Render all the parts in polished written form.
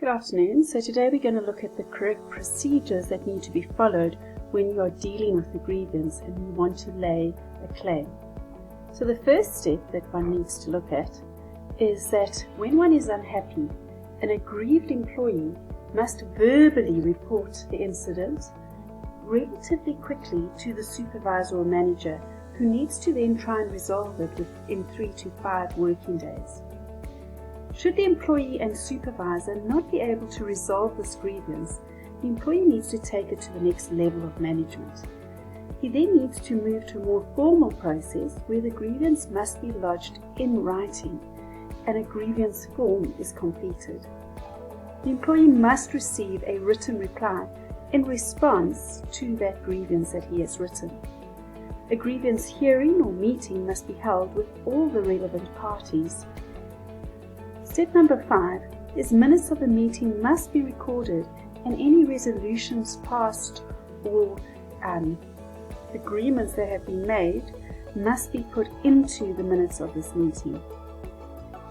Good afternoon. So today we're going to look at the correct procedures that need to be followed when you are dealing with a grievance and you want to lay a claim. So the first step that one needs to look at is that when one is unhappy, an aggrieved employee must verbally report the incident relatively quickly to the supervisor or manager, who needs to then try and resolve it within 3 to 5 working days. Should the employee and supervisor not be able to resolve this grievance, the employee needs to take it to the next level of management. He then needs to move to a more formal process where the grievance must be lodged in writing and a grievance form is completed. The employee must receive a written reply in response to that grievance that he has written. A grievance hearing or meeting must be held with all the relevant parties. Step number 5 is minutes of the meeting must be recorded, and any resolutions passed or agreements that have been made must be put into the minutes of this meeting.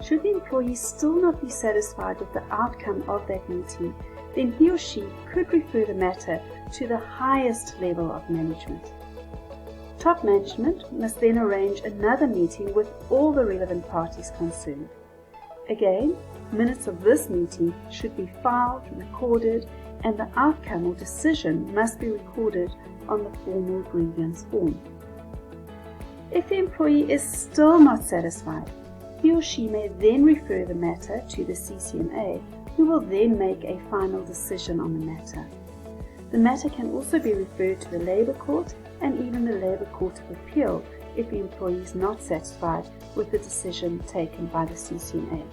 Should the employee still not be satisfied with the outcome of that meeting, then he or she could refer the matter to the highest level of management. Top management must then arrange another meeting with all the relevant parties concerned. Again, minutes of this meeting should be filed, recorded, and the outcome or decision must be recorded on the formal grievance form. If the employee is still not satisfied, he or she may then refer the matter to the CCMA, who will then make a final decision on the matter. The matter can also be referred to the Labour Court and even the Labour Court of Appeal if the employee is not satisfied with the decision taken by the CCMA.